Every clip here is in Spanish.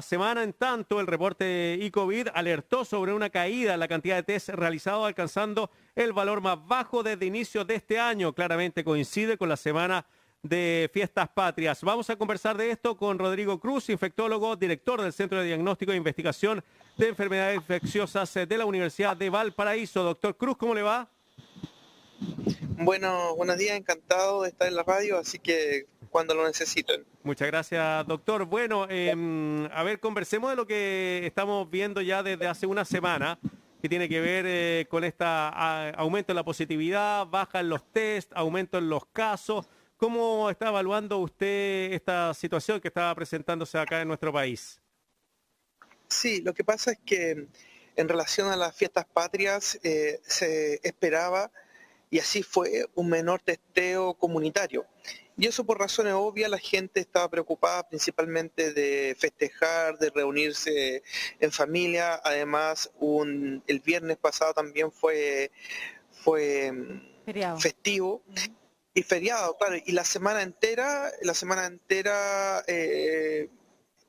semana, en tanto, el reporte ICOVID alertó sobre una caída en la cantidad de test realizados, alcanzando el valor más bajo desde inicios de este año. Claramente coincide con la semana de Fiestas Patrias. Vamos a conversar de esto con Rodrigo Cruz, infectólogo, director del Centro de Diagnóstico e Investigación de Enfermedades Infecciosas de la Universidad de Valparaíso. Doctor Cruz, ¿cómo le va? Bueno, buenos días, encantado de estar en la radio, así que cuando lo necesiten. Muchas gracias, doctor. Bueno, a ver, conversemos de lo que estamos viendo ya desde hace una semana, que tiene que ver con aumento en la positividad, baja en los test, aumento en los casos. ¿Cómo está evaluando usted esta situación que está presentándose acá en nuestro país? Sí, lo que pasa es que en relación a las fiestas patrias se esperaba, y así fue, un menor testeo comunitario. Y eso por razones obvias, la gente estaba preocupada principalmente de festejar, de reunirse en familia. Además, el viernes pasado también fue Feriado. festivo. Y feriado, claro, y la semana entera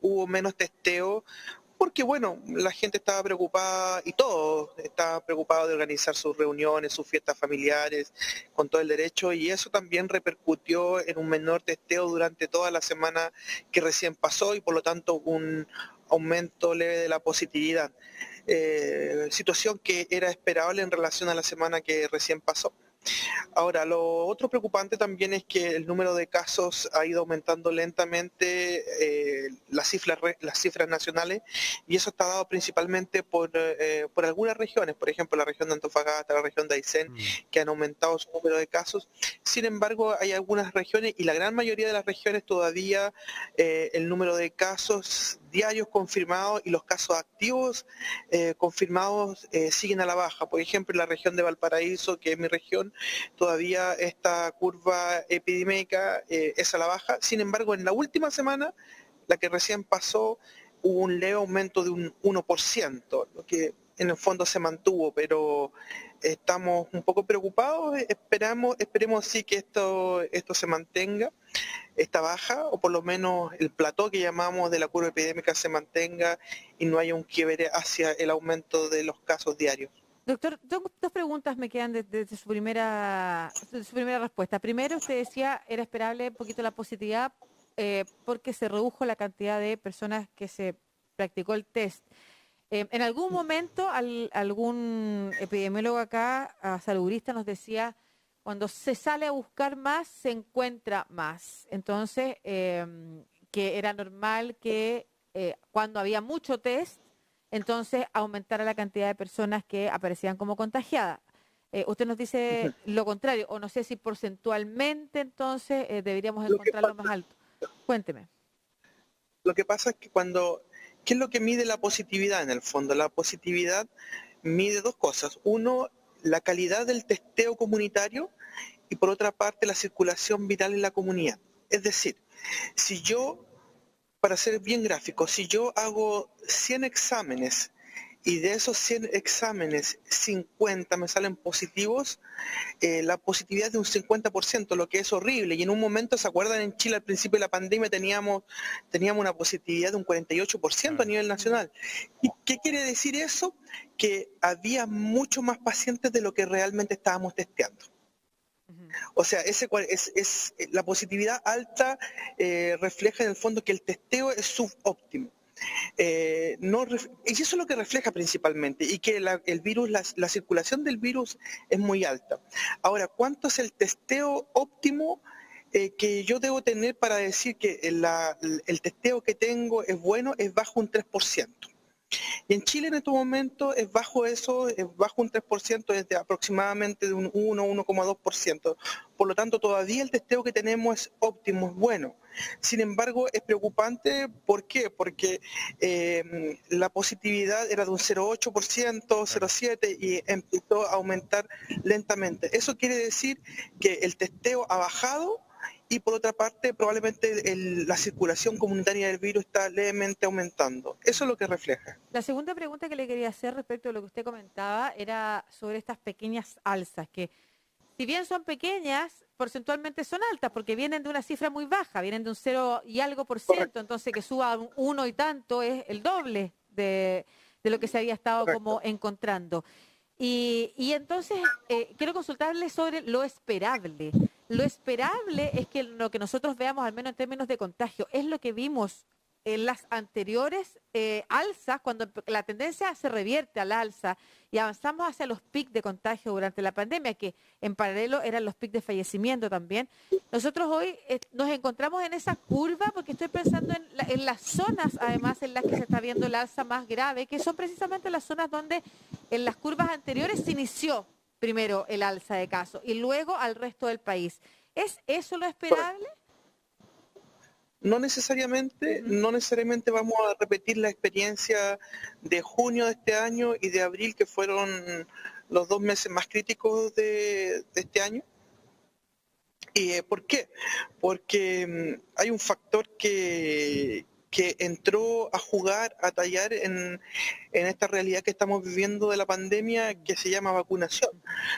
hubo menos testeo, porque bueno, la gente estaba preocupada y todos estaban preocupados de organizar sus reuniones, sus fiestas familiares, con todo el derecho, y eso también repercutió en un menor testeo durante toda la semana que recién pasó y por lo tanto un aumento leve de la positividad. Situación que era esperable en relación a la semana que recién pasó. Ahora, lo otro preocupante también es que el número de casos ha ido aumentando lentamente, las cifras nacionales, y eso está dado principalmente por algunas regiones, por ejemplo la región de Antofagasta, la región de Aysén, que han aumentado su número de casos. Sin embargo, hay algunas regiones, y la gran mayoría de las regiones todavía el número de casos diarios confirmados y los casos activos confirmados siguen a la baja. Por ejemplo, en la región de Valparaíso, que es mi región, todavía esta curva epidémica es a la baja. Sin embargo, en la última semana, la que recién pasó, hubo un leve aumento de un 1%, lo que en el fondo se mantuvo, pero estamos un poco preocupados. Esperemos sí que esto se mantenga, esta baja, o por lo menos el plató que llamamos de la curva epidémica se mantenga y no haya un quiebre hacia el aumento de los casos diarios. Doctor, dos preguntas me quedan desde su primera respuesta. Primero, usted decía era esperable un poquito la positividad porque se redujo la cantidad de personas que se practicó el test. En algún momento, algún epidemiólogo acá, saludista, nos decía, cuando se sale a buscar más, se encuentra más. Entonces, que era normal que cuando había mucho test, entonces aumentara la cantidad de personas que aparecían como contagiadas. Usted nos dice lo contrario, o no sé si porcentualmente entonces deberíamos Lo que encontrarlo pasa, más alto. Cuénteme. lo que pasa es que ¿qué es lo que mide la positividad en el fondo? La positividad mide dos cosas. Uno, la calidad del testeo comunitario, y por otra parte la circulación viral en la comunidad. Es decir, si yo, para ser bien gráfico, si yo hago 100 exámenes y de esos 100 exámenes 50 me salen positivos, la positividad es de un 50%, lo que es horrible. Y en un momento, ¿se acuerdan? En Chile al principio de la pandemia teníamos una positividad de un 48% a Claro. nivel nacional. ¿Y qué quiere decir eso? Que había mucho más pacientes de lo que realmente estábamos testeando. Ujú. O sea, la positividad alta refleja en el fondo que el testeo es subóptimo. Y eso es lo que refleja principalmente, y que el virus, la circulación del virus es muy alta. Ahora, ¿cuánto es el testeo óptimo que yo debo tener para decir que el testeo que tengo es bueno? Es bajo un 3%. Y en Chile en estos momentos es bajo eso, es bajo un 3%, es de aproximadamente de un 1,2%. Por lo tanto, todavía el testeo que tenemos es óptimo, es bueno. Sin embargo, es preocupante. ¿Por qué? Porque la positividad era de un 0,8%, Claro. 0,7%, y empezó a aumentar lentamente. Eso quiere decir que el testeo ha bajado, y por otra parte probablemente la circulación comunitaria del virus está levemente aumentando. Eso es lo que refleja. La segunda pregunta que le quería hacer respecto a lo que usted comentaba era sobre estas pequeñas alzas, que si bien son pequeñas, porcentualmente son altas, porque vienen de una cifra muy baja, vienen de un 0 y algo por ciento, Correcto, entonces que suba a un 1 y tanto es el doble de lo que se había estado como correcto. encontrando. Y entonces quiero consultarle sobre lo esperable. Lo esperable es que lo que nosotros veamos, al menos en términos de contagio, es lo que vimos en las anteriores alzas, cuando la tendencia se revierte al alza y avanzamos hacia los picos de contagio durante la pandemia, que en paralelo eran los picos de fallecimiento también. Nosotros hoy nos encontramos en esa curva porque estoy pensando en las zonas, además, en las que se está viendo el alza más grave, que son precisamente las zonas donde en las curvas anteriores se inició primero el alza de casos y luego al resto del país. ¿Es eso lo esperable? No necesariamente vamos a repetir la experiencia de junio de este año y de abril, que fueron los 2 meses más críticos de este año. ¿Y por qué? Porque hay un factor que entró a jugar, a tallar en esta realidad que estamos viviendo de la pandemia, que se llama vacunación,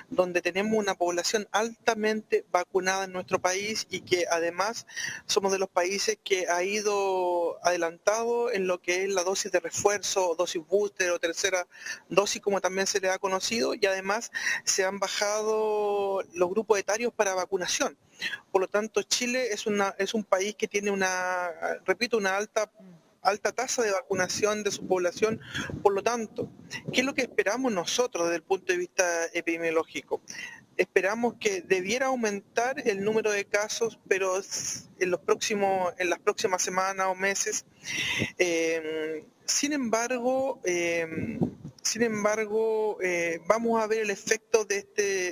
donde tenemos una población altamente vacunada en nuestro país y que además somos de los países que ha ido adelantado en lo que es la dosis de refuerzo, o dosis booster o tercera dosis, como también se le ha conocido, y además se han bajado los grupos etarios para vacunación. Por lo tanto, Chile es un país que tiene repito, una alta tasa de vacunación de su población. Por lo tanto, ¿qué es lo que esperamos nosotros desde el punto de vista epidemiológico? Esperamos que debiera aumentar el número de casos, pero en las próximas semanas o meses. Sin embargo, vamos a ver el efecto de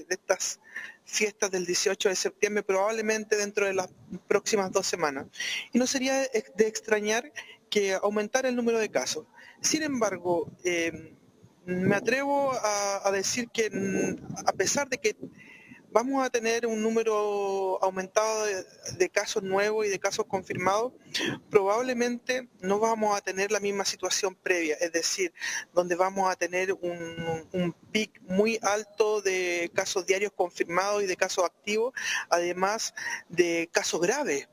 estas fiestas del 18 de septiembre probablemente dentro de las próximas 2 semanas. Y no sería de extrañar que aumentara el número de casos. Sin embargo, me atrevo a decir que a pesar de que vamos a tener un número aumentado de casos nuevos y de casos confirmados, probablemente no vamos a tener la misma situación previa, es decir, donde vamos a tener un pic muy alto de casos diarios confirmados y de casos activos, además de casos graves.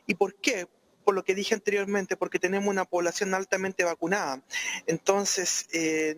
¿Y por qué? Por lo que dije anteriormente, porque tenemos una población altamente vacunada. Entonces,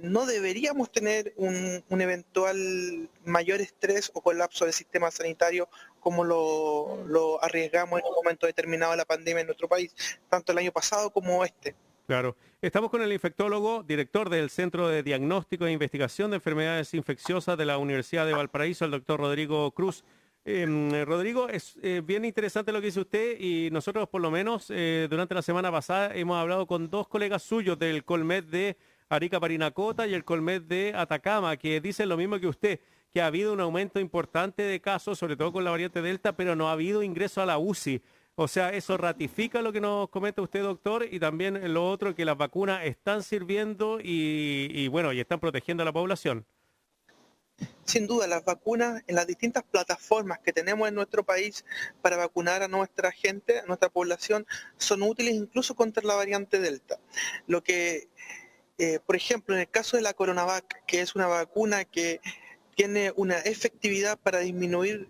no deberíamos tener un eventual mayor estrés o colapso del sistema sanitario como lo arriesgamos en un momento determinado de la pandemia en nuestro país, tanto el año pasado como este. Claro. Estamos con el infectólogo, director del Centro de Diagnóstico e Investigación de Enfermedades Infecciosas de la Universidad de Valparaíso, el doctor Rodrigo Cruz. Rodrigo, es bien interesante lo que dice usted y nosotros por lo menos durante la semana pasada hemos hablado con dos colegas suyos del Colmed de Arica Parinacota y el Colmed de Atacama, que dicen lo mismo que usted, que ha habido un aumento importante de casos, sobre todo con la variante Delta, pero no ha habido ingreso a la UCI. O sea, eso ratifica lo que nos comenta usted, doctor, y también lo otro, que las vacunas están sirviendo y bueno, y están protegiendo a la población. Sin duda, las vacunas en las distintas plataformas que tenemos en nuestro país para vacunar a nuestra gente, a nuestra población, son útiles incluso contra la variante Delta. Lo que, por ejemplo, en el caso de la Coronavac, que es una vacuna que tiene una efectividad para disminuir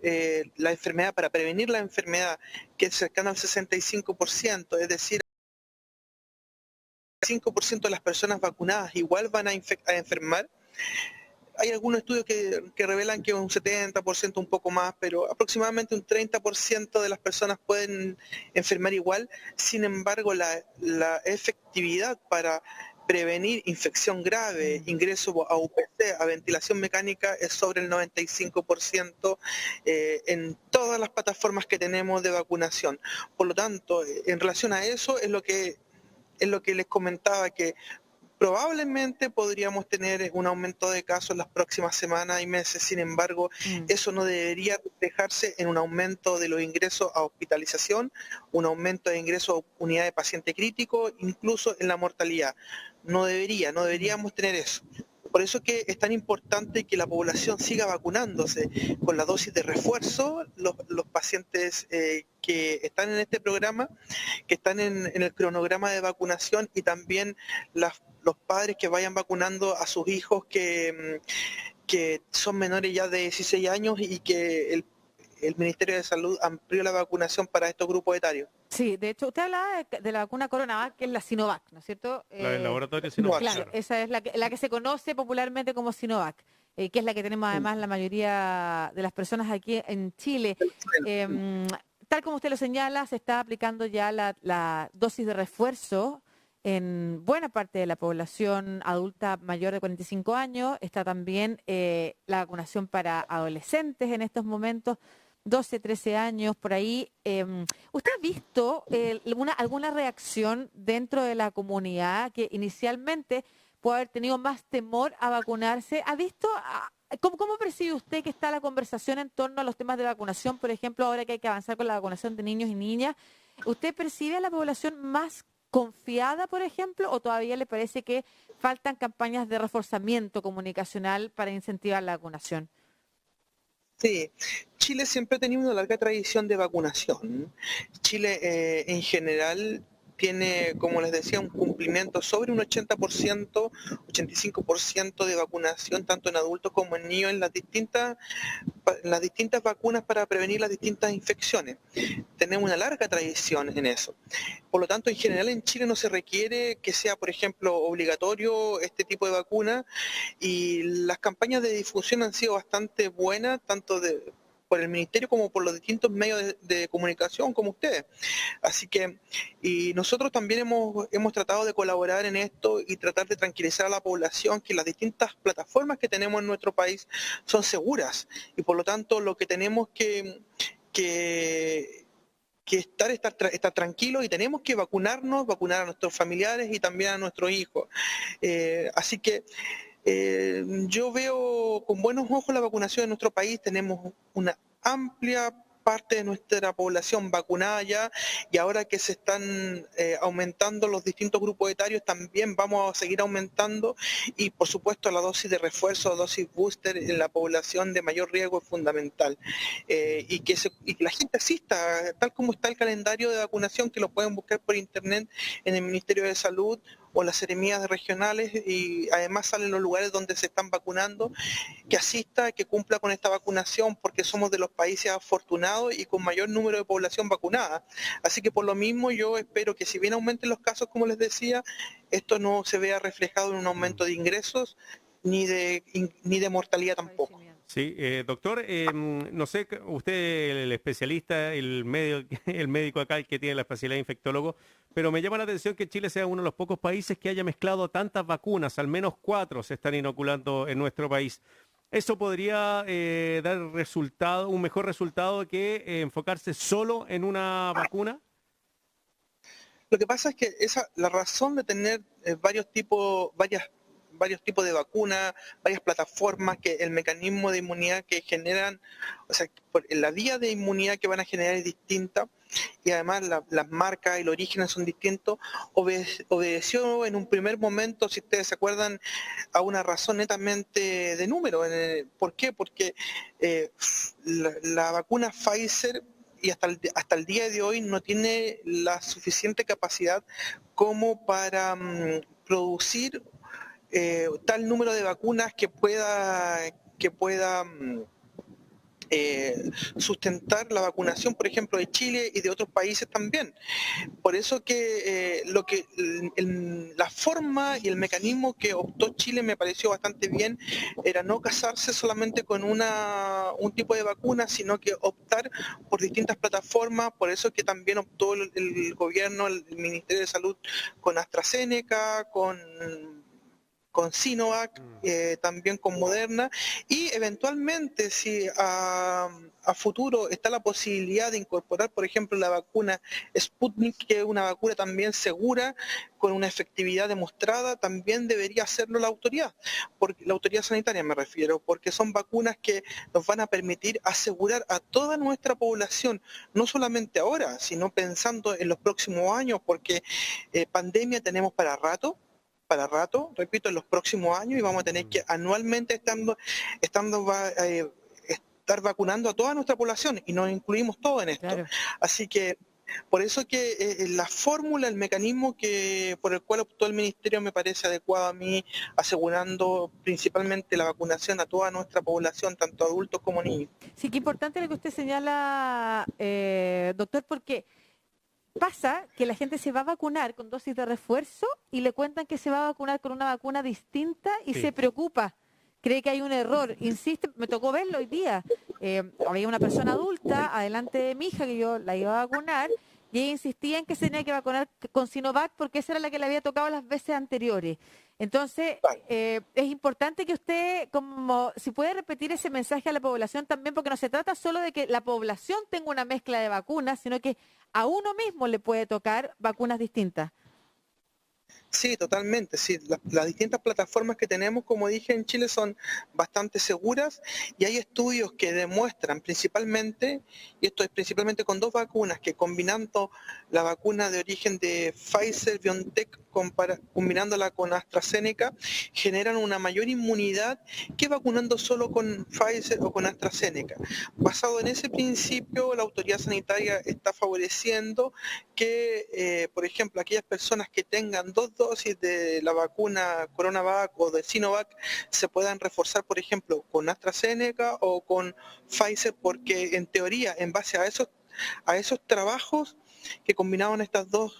la enfermedad, para prevenir la enfermedad, que es cercana al 65%, es decir, el 5% de las personas vacunadas igual van a enfermar. Hay algunos estudios que revelan que un 70%, un poco más, pero aproximadamente un 30% de las personas pueden enfermar igual. Sin embargo, la efectividad para prevenir infección grave, ingreso a UPC, a ventilación mecánica, es sobre el 95% en todas las plataformas que tenemos de vacunación. Por lo tanto, en relación a eso es lo que les comentaba, que probablemente podríamos tener un aumento de casos en las próximas semanas y meses. Sin embargo, eso no debería reflejarse en un aumento de los ingresos a hospitalización, un aumento de ingresos a unidad de paciente crítico, incluso en la mortalidad. No deberíamos tener eso. Por eso que es tan importante que la población siga vacunándose con la dosis de refuerzo, los pacientes que están en este programa, que están en el cronograma de vacunación, y también los padres que vayan vacunando a sus hijos que son menores ya de 16 años y que el Ministerio de Salud amplió la vacunación para estos grupos etarios. Sí, de hecho, usted hablaba de la vacuna CoronaVac, que es la Sinovac, ¿no es cierto? La del laboratorio No, Sinovac, Claro, claro. esa es la que se conoce popularmente como Sinovac, que es la que tenemos además la mayoría de las personas aquí en Chile. Em, Tal como usted lo señala, se está aplicando ya la dosis de refuerzo en buena parte de la población adulta mayor de 45 años. Está también la vacunación para adolescentes en estos momentos, 12, 13 años, por ahí. ¿Usted ha visto alguna reacción dentro de la comunidad que inicialmente puede haber tenido más temor a vacunarse? ¿Ha visto, cómo percibe usted que está la conversación en torno a los temas de vacunación, por ejemplo, ahora que hay que avanzar con la vacunación de niños y niñas? ¿Usted percibe a la población más confiada, por ejemplo, o todavía le parece que faltan campañas de reforzamiento comunicacional para incentivar la vacunación? Sí, Chile siempre ha tenido una larga tradición de vacunación. Chile en general tiene, como les decía, un cumplimiento sobre un 80%, 85% de vacunación, tanto en adultos como en niños, en las distintas vacunas para prevenir las distintas infecciones. Tenemos una larga tradición en eso. Por lo tanto, en general en Chile no se requiere que sea, por ejemplo, obligatorio este tipo de vacuna, y las campañas de difusión han sido bastante buenas, tanto por el ministerio como por los distintos medios de comunicación como ustedes. Así que, y nosotros también hemos tratado de colaborar en esto y tratar de tranquilizar a la población que las distintas plataformas que tenemos en nuestro país son seguras, y por lo tanto lo que tenemos que estar tranquilos, y tenemos que vacunar a nuestros familiares y también a nuestros hijos. Así que yo veo con buenos ojos la vacunación en nuestro país. Tenemos una amplia parte de nuestra población vacunada ya, y ahora que se están aumentando los distintos grupos etarios, también vamos a seguir aumentando, y por supuesto la dosis de refuerzo, dosis booster en la población de mayor riesgo es fundamental. Y que la gente asista, tal como está el calendario de vacunación, que lo pueden buscar por internet en el Ministerio de Salud o las seremías regionales, y además salen los lugares donde se están vacunando, que asista, que cumpla con esta vacunación, porque somos de los países afortunados y con mayor número de población vacunada. Así que por lo mismo yo espero que, si bien aumenten los casos, como les decía, esto no se vea reflejado en un aumento de ingresos ni de mortalidad tampoco. Sí, doctor, no sé, usted el especialista, el médico acá, el que tiene la especialidad de infectólogo, pero me llama la atención que Chile sea uno de los pocos países que haya mezclado tantas vacunas, al menos 4 se están inoculando en nuestro país. ¿Eso podría dar un mejor resultado que enfocarse solo en una vacuna? Lo que pasa es que la razón de tener varios tipos de vacunas, varias plataformas, que el mecanismo de inmunidad que generan, o sea, la vía de inmunidad que van a generar es distinta, y además las marcas y los orígenes son distintos. Obedeció en un primer momento, si ustedes se acuerdan, a una razón netamente de número. ¿Por qué? Porque la vacuna Pfizer, y hasta el día de hoy, no tiene la suficiente capacidad como para producir tal número de vacunas que pueda sustentar la vacunación, por ejemplo, de Chile y de otros países también. Por eso que la forma y el mecanismo que optó Chile me pareció bastante bien, era no casarse solamente con un tipo de vacuna, sino que optar por distintas plataformas. Por eso que también optó el gobierno, el Ministerio de Salud, con AstraZeneca, con Sinovac, también con Moderna, y eventualmente, si a futuro está la posibilidad de incorporar, por ejemplo, la vacuna Sputnik, que es una vacuna también segura, con una efectividad demostrada, también debería hacerlo la autoridad sanitaria me refiero, porque son vacunas que nos van a permitir asegurar a toda nuestra población, no solamente ahora, sino pensando en los próximos años, porque pandemia tenemos repito, en los próximos años, y vamos a tener que anualmente estar vacunando a toda nuestra población, y nos incluimos todos en esto. Claro. Así que Por eso que la fórmula, el mecanismo por el cual optó el Ministerio me parece adecuado a mí, asegurando principalmente la vacunación a toda nuestra población, tanto adultos como niños. Sí, qué importante lo que usted señala, doctor, porque pasa que la gente se va a vacunar con dosis de refuerzo y le cuentan que se va a vacunar con una vacuna distinta y Sí. se preocupa. Cree que hay un error. Insiste, me tocó verlo hoy día. Había una persona adulta adelante de mi hija que yo la iba a vacunar y ella insistía en que se tenía que vacunar con Sinovac porque esa era la que le había tocado las veces anteriores. Entonces, es importante que usted, como si puede repetir ese mensaje a la población también, porque no se trata solo de que la población tenga una mezcla de vacunas, sino que a uno mismo le puede tocar vacunas distintas. Sí, totalmente. Sí, las distintas plataformas que tenemos, como dije, en Chile son bastante seguras y hay estudios que demuestran principalmente, y esto es principalmente con dos vacunas, que combinando la vacuna de origen de Pfizer, BioNTech, combinándola con AstraZeneca, generan una mayor inmunidad que vacunando solo con Pfizer o con AstraZeneca. Basado en ese principio, la autoridad sanitaria está favoreciendo que, por ejemplo, aquellas personas que tengan dos dosis de la vacuna CoronaVac o de Sinovac se puedan reforzar, por ejemplo, con AstraZeneca o con Pfizer, porque en teoría, en base a esos trabajos que combinaban estas dos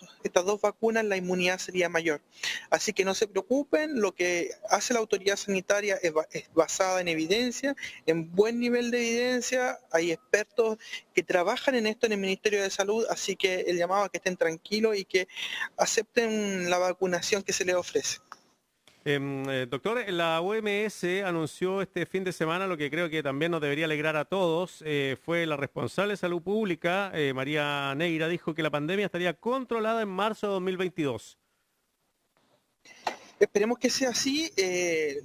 vacunas, la inmunidad sería mayor. Así que no se preocupen, lo que hace la autoridad sanitaria es basada en evidencia, en buen nivel de evidencia, hay expertos que trabajan en esto en el Ministerio de Salud, así que el llamado a que estén tranquilos y que acepten la vacunación que se les ofrece. Doctor, la OMS anunció este fin de semana lo que creo que también nos debería alegrar a todos. Fue la responsable de salud pública, María Neira, dijo que la pandemia estaría controlada en marzo de 2022. Esperemos que sea así.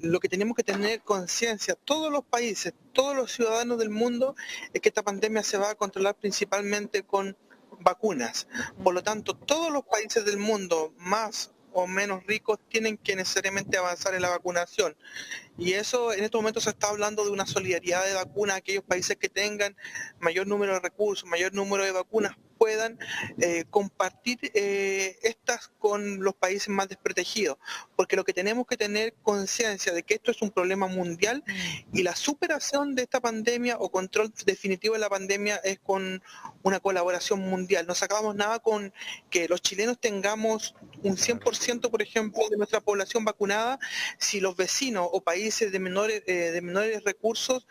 Lo que tenemos que tener conciencia, todos los países, todos los ciudadanos del mundo, es que esta pandemia se va a controlar principalmente con vacunas. Por lo tanto, todos los países del mundo, más o menos ricos, tienen que necesariamente avanzar en la vacunación. Y eso en estos momentos se está hablando de una solidaridad de vacunas, aquellos países que tengan mayor número de recursos, mayor número de vacunas puedan compartir estas con los países más desprotegidos, porque lo que tenemos que tener conciencia de que esto es un problema mundial y la superación de esta pandemia o control definitivo de la pandemia es con una colaboración mundial. No sacamos nada con que los chilenos tengamos un 100%, por ejemplo, de nuestra población vacunada, si los vecinos o países de menores recursos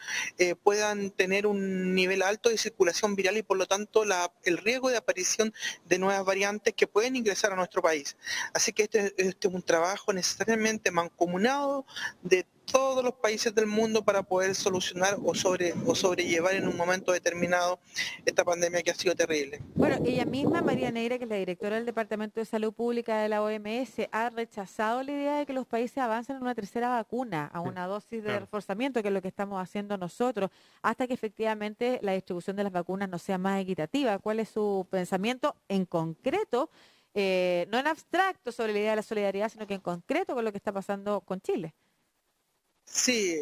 puedan tener un nivel alto de circulación viral y por lo tanto el riesgo de aparición de nuevas variantes que pueden ingresar a nuestro país. Así que este es un trabajo necesariamente mancomunado de todos los países del mundo para poder solucionar o sobrellevar en un momento determinado esta pandemia que ha sido terrible. Bueno, ella misma, María Neira, que es la directora del Departamento de Salud Pública de la OMS, ha rechazado la idea de que los países avancen en una tercera vacuna, a una dosis de reforzamiento, que es lo que estamos haciendo nosotros, hasta que efectivamente la distribución de las vacunas no sea más equitativa. ¿Cuál es su pensamiento en concreto, no en abstracto sobre la idea de la solidaridad, sino que en concreto con lo que está pasando con Chile? Sí,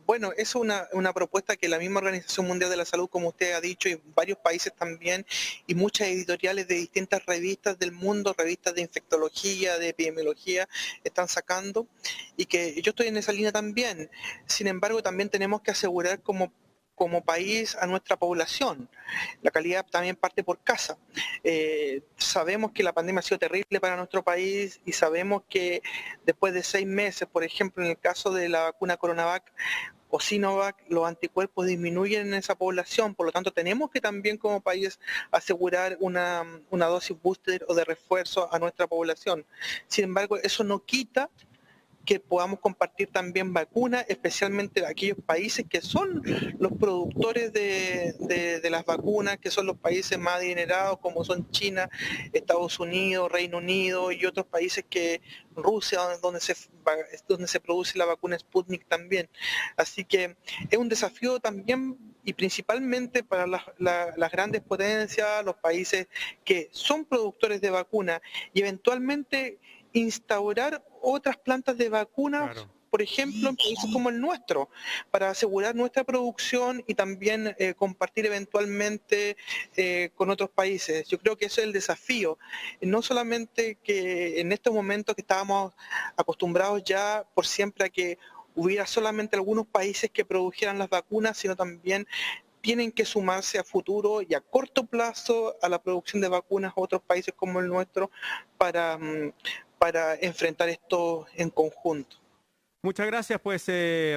bueno, es una propuesta que la misma Organización Mundial de la Salud, como usted ha dicho, y varios países también, y muchas editoriales de distintas revistas del mundo, revistas de infectología, de epidemiología, están sacando, y que yo estoy en esa línea también. Sin embargo, también tenemos que asegurar como país a nuestra población. La calidad también parte por casa. Sabemos que la pandemia ha sido terrible para nuestro país y sabemos que después de 6 meses, por ejemplo, en el caso de la vacuna CoronaVac o Sinovac, los anticuerpos disminuyen en esa población, por lo tanto tenemos que también como país asegurar una dosis booster o de refuerzo a nuestra población. Sin embargo, eso no quita que podamos compartir también vacunas, especialmente aquellos países que son los productores de las vacunas, que son los países más adinerados, como son China, Estados Unidos, Reino Unido y otros países que Rusia, donde se produce la vacuna Sputnik también. Así que es un desafío también y principalmente para las grandes potencias, los países que son productores de vacunas y eventualmente instaurar otras plantas de vacunas por ejemplo, en países como el nuestro, para asegurar nuestra producción y también compartir eventualmente con otros países. Yo creo que ese es el desafío. No solamente que en estos momentos que estábamos acostumbrados ya por siempre a que hubiera solamente algunos países que produjeran las vacunas, sino también tienen que sumarse a futuro y a corto plazo a la producción de vacunas a otros países como el nuestro para enfrentar esto en conjunto. Muchas gracias, pues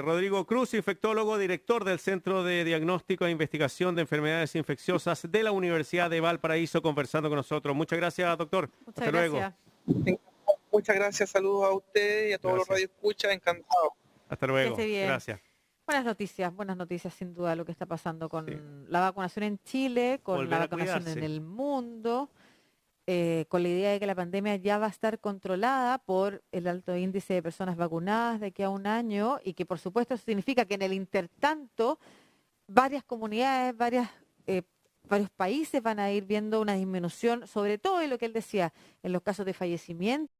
Rodrigo Cruz, infectólogo, director del Centro de Diagnóstico e Investigación de Enfermedades Infecciosas de la Universidad de Valparaíso, conversando con nosotros. Muchas gracias, doctor. Muchas Hasta luego. gracias. Muchas gracias, saludos a usted y a todos los Gracias. radioescuchas, encantado. Hasta Que luego. esté bien. Gracias. Buenas noticias sin duda lo que está pasando con Sí. la vacunación en Chile, con Volver la a vacunación en cuidarse. el mundo, con la idea de que la pandemia ya va a estar controlada por el alto índice de personas vacunadas de aquí a un año y que por supuesto eso significa que en el intertanto varias comunidades, varios países van a ir viendo una disminución, sobre todo en lo que él decía, en los casos de fallecimiento.